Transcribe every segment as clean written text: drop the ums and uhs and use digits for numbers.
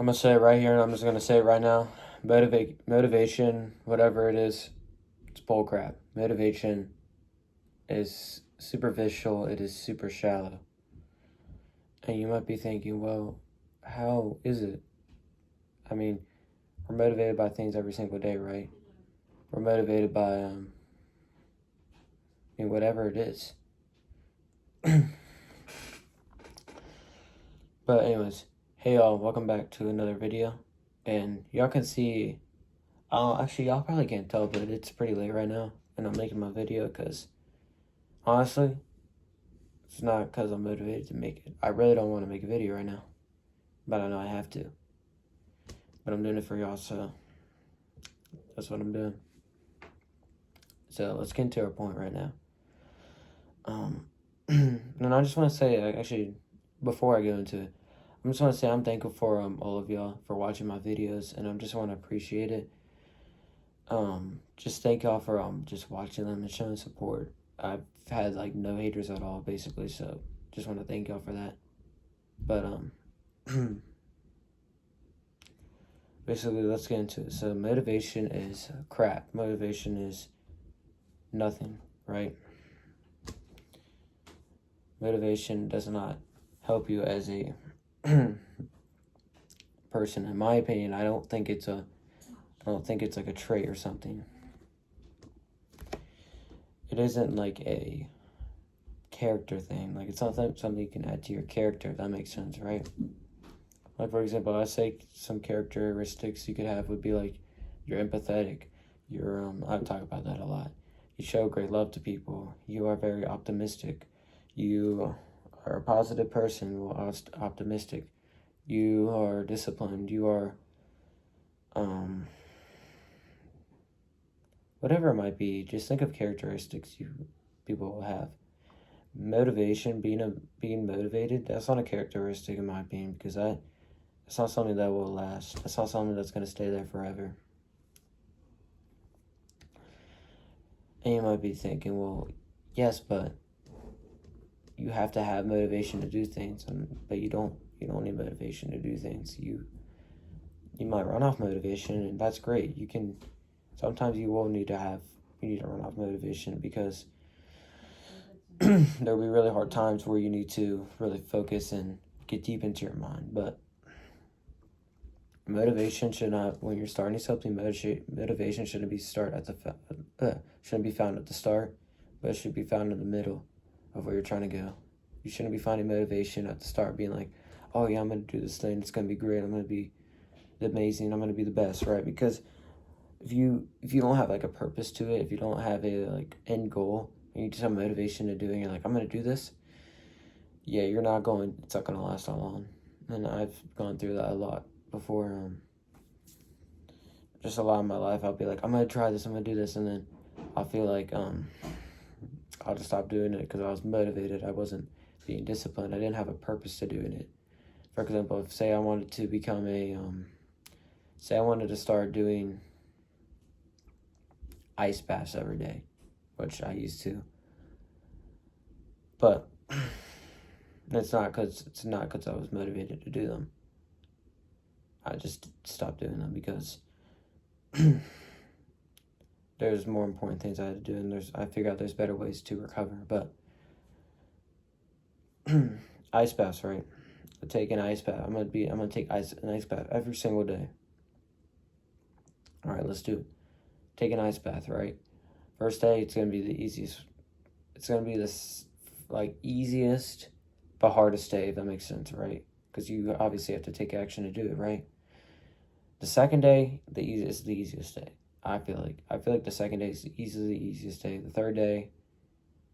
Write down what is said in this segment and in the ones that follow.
I'm gonna say it right here, and I'm just gonna say it right now. Motivation, whatever it is, it's bullcrap. Motivation is superficial. It is super shallow. And you might be thinking, well, how is it? I mean, we're motivated by things every single day, right? We're motivated by, whatever it is. But anyways, hey y'all, welcome back to another video. And y'all can see, actually y'all probably can't tell, but it's pretty late right now. And I'm making my video because, honestly, it's not because I'm motivated to make it. I really don't want to make a video right now. But I know I have to. But I'm doing it for y'all, so that's what I'm doing. So let's get into our point right now. And I just want to say, actually, before I go into it, I just want to say I'm thankful for all of y'all for watching my videos, and I just want to appreciate it. Just thank y'all for just watching them and showing support. I've had like no haters at all, basically, so just want to thank y'all for that. But basically, let's get into it. So motivation is crap. Motivation is nothing, right? Motivation does not help you as a person. In my opinion, I don't think it's like a trait or something. It isn't like a character thing. Like, it's not something you can add to your character, if that makes sense, right? Like, for example, I say some characteristics you could have would be like, you're empathetic. I talk about that a lot. You show great love to people. You are very optimistic. You are a positive person, optimistic. You are disciplined. You are, whatever it might be. Just think of characteristics people will have. Motivation, being motivated, that's not a characteristic in my opinion, because that's not something that will last. That's not something that's going to stay there forever. And you might be thinking, well, yes, but you have to have motivation to do things, but you don't need motivation to do things. You might run off motivation, and that's great. Sometimes you need to run off motivation, because there'll be really hard times where you need to really focus and get deep into your mind. But motivation should not, when you're starting something, motivation shouldn't be found at the start, but it should be found in the middle of where you're trying to go. You shouldn't be finding motivation at the start, being like, oh yeah, I'm going to do this thing, it's going to be great, I'm going to be amazing, I'm going to be the best, right? Because if you don't have like a purpose to it, if you don't have a like end goal, and you just have motivation to do it, and you're like, I'm going to do this, yeah, it's not going to last that long. And I've gone through that a lot before. Just a lot of my life, I'll be like, I'm going to try this, I'm going to do this, and then I'll feel like I'll just stop doing it because I was motivated. I wasn't being disciplined. I didn't have a purpose to doing it. For example, if say I wanted to become say I wanted to start doing ice baths every day, which I used to, but it's not because I was motivated to do them. I just stopped doing them because there's more important things I had to do, and I figured out there's better ways to recover. But ice baths, right? I take an ice bath. I'm gonna take an ice bath every single day. All right, let's do it. Take an ice bath, right? First day, it's gonna be the easiest. It's gonna be this like easiest but hardest day, if that makes sense, right? Because you obviously have to take action to do it, right? The second day, the easiest day. I feel like the second day is easily the easiest day. The third day,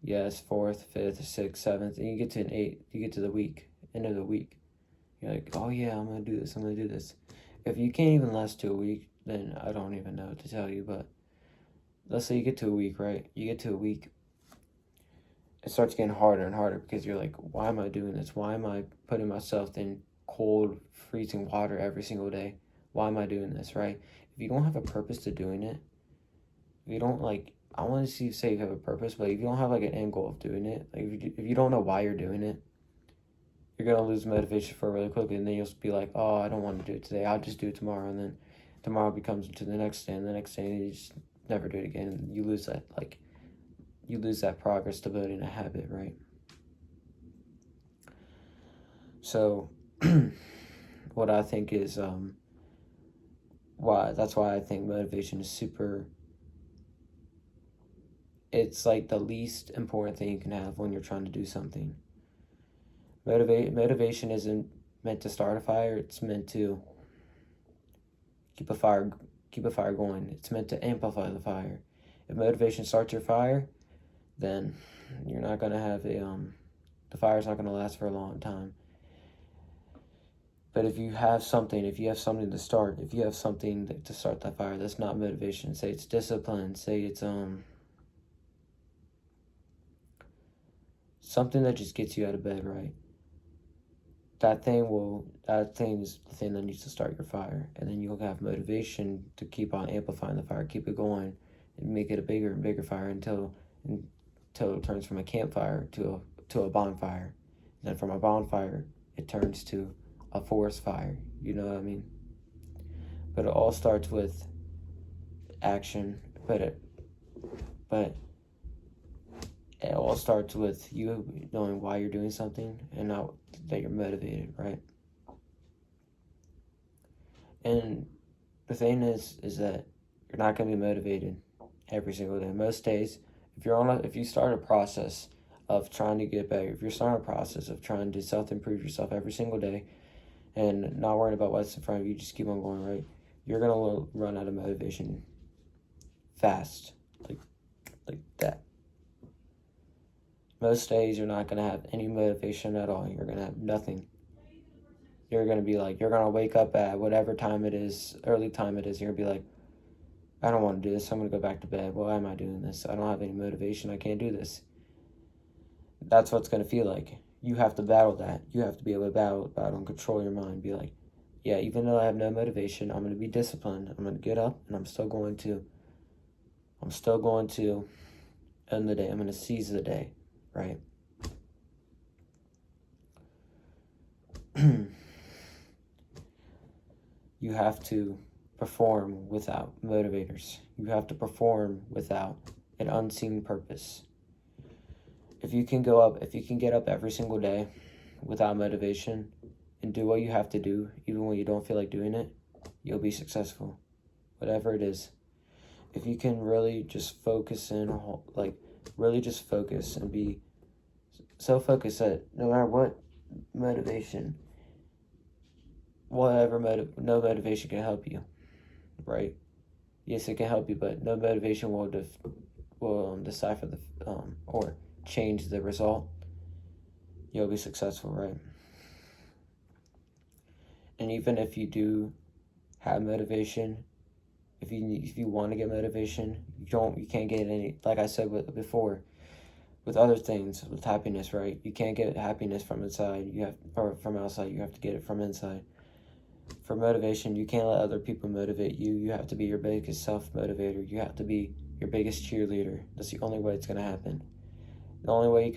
yes, fourth, fifth, sixth, seventh, and you get to an 8. You get to the week, end of the week. You're like, oh yeah, I'm gonna do this. If you can't even last to a week, then I don't even know what to tell you. But let's say you get to a week, right? You get to a week, it starts getting harder and harder because you're like, why am I doing this? Why am I putting myself in cold, freezing water every single day? Why am I doing this, right? If you don't have a purpose to doing it, if you don't I want to say you have a purpose, but if you don't have like an end goal of doing it, like if you don't know why you're doing it, you're going to lose motivation for it really quickly, and then you'll be like, oh, I don't want to do it today, I'll just do it tomorrow, and then tomorrow becomes to the next day, and the next day, and you just never do it again, and you lose that progress to building a habit, right? So what I think is that's why I think motivation is it's like the least important thing you can have when you're trying to do something. Motivation isn't meant to start a fire, it's meant to keep a fire going. It's meant to amplify the fire. If motivation starts your fire, then you're not going to have the fire's not going to last for a long time. But if you have something to start, if you have something to start that fire, that's not motivation. Say it's discipline, say it's something that just gets you out of bed, right? That thing is the thing that needs to start your fire, and then you'll have motivation to keep on amplifying the fire, keep it going, and make it a bigger and bigger fire until it turns from a campfire to a bonfire. And then from a bonfire, it turns to a forest fire. You know what I mean? But it all starts with action. But it all starts with you knowing why you're doing something and not that you're motivated, right? And the thing is that you're not going to be motivated every single day. Most days, if you start a process of trying to get better, if you're starting a process of trying to self-improve yourself every single day and not worrying about what's in front of you, just keep on going, right? You're going to run out of motivation fast, like that. Most days, you're not going to have any motivation at all. You're going to have nothing. You're going to be like, you're going to wake up at whatever time it is, early time it is. You're going to be like, I don't want to do this. I'm going to go back to bed. Why am I doing this? I don't have any motivation. I can't do this. That's what it's going to feel like. You have to battle that. You have to be able to battle and control your mind. Be like, yeah, even though I have no motivation, I'm going to be disciplined. I'm going to get up, and I'm still going to end the day. I'm going to seize the day, right? You have to perform without motivators. You have to perform without an unseen purpose. If you can get up every single day without motivation and do what you have to do, even when you don't feel like doing it, you'll be successful. Whatever it is. If you can really just focus and be so focused that no matter what motivation, no motivation can help you, right? Yes, it can help you, but no motivation will decipher or change the result. You'll be successful, right? And even if you do have motivation, if you want to get motivation, you can't get any. Like I said before, with other things, with happiness, right? You can't get happiness from inside. Or from outside. You have to get it from inside. For motivation, you can't let other people motivate you. You have to be your biggest self-motivator. You have to be your biggest cheerleader. That's the only way it's going to happen. The only way you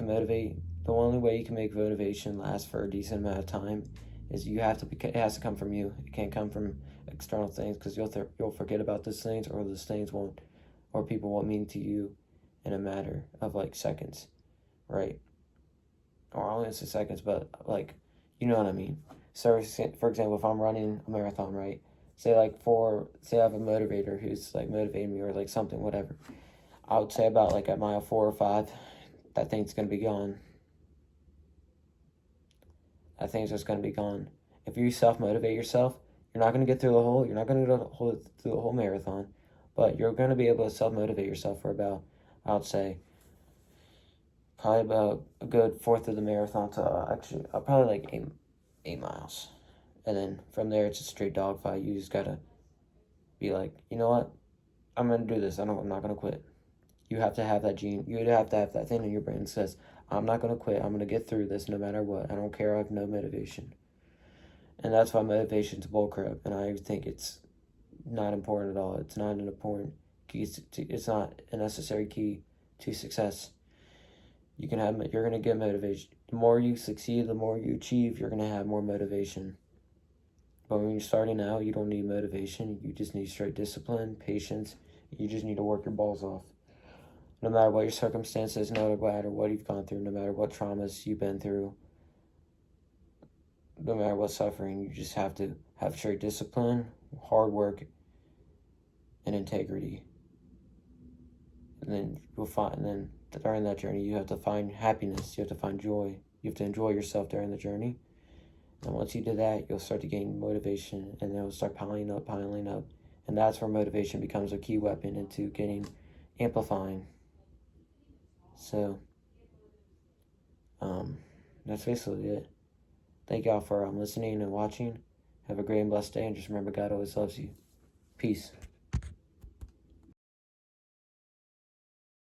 can make motivation last for a decent amount of time is it has to come from you. It can't come from external things, because you'll forget about those things, or those things or people won't mean to you in a matter of like seconds, right? Or I won't say seconds, but like, you know what I mean. So, for example, if I'm running a marathon, right? Say I have a motivator who's like motivating me, or like something, whatever. I would say about like at mile 4 or 5, that thing's gonna be gone. That thing's just gonna be gone. If you self-motivate yourself, you're not gonna get through you're not gonna go through the whole marathon, but you're gonna be able to self-motivate yourself for about, I would say, probably about a good fourth of the marathon to probably like 8 miles. And then from there, it's a straight dogfight. You just gotta be like, you know what? I'm gonna do this. I'm not gonna quit. You have to have that gene. You have to have that thing in your brain that says, I'm not gonna quit. I'm gonna get through this no matter what. I don't care. I have no motivation. And that's why motivation's bullcrap. And I think it's not important at all. It's not an important key. It's not a necessary key to success. You're gonna get motivation. The more you succeed, the more you achieve, you're going to have more motivation. But when you're starting out, you don't need motivation. You just need straight discipline, patience. You just need to work your balls off. No matter what your circumstances, no matter what you've gone through, no matter what traumas you've been through, no matter what suffering, you just have to have straight discipline, hard work, and integrity. And then you'll find, and then during that journey, you have to find happiness. You have to find joy. You have to enjoy yourself during the journey. And once you do that, you'll start to gain motivation, and it'll start piling up. And that's where motivation becomes a key weapon into amplifying. So, that's basically it. Thank y'all for listening and watching. Have a great and blessed day, and just remember, God always loves you. Peace.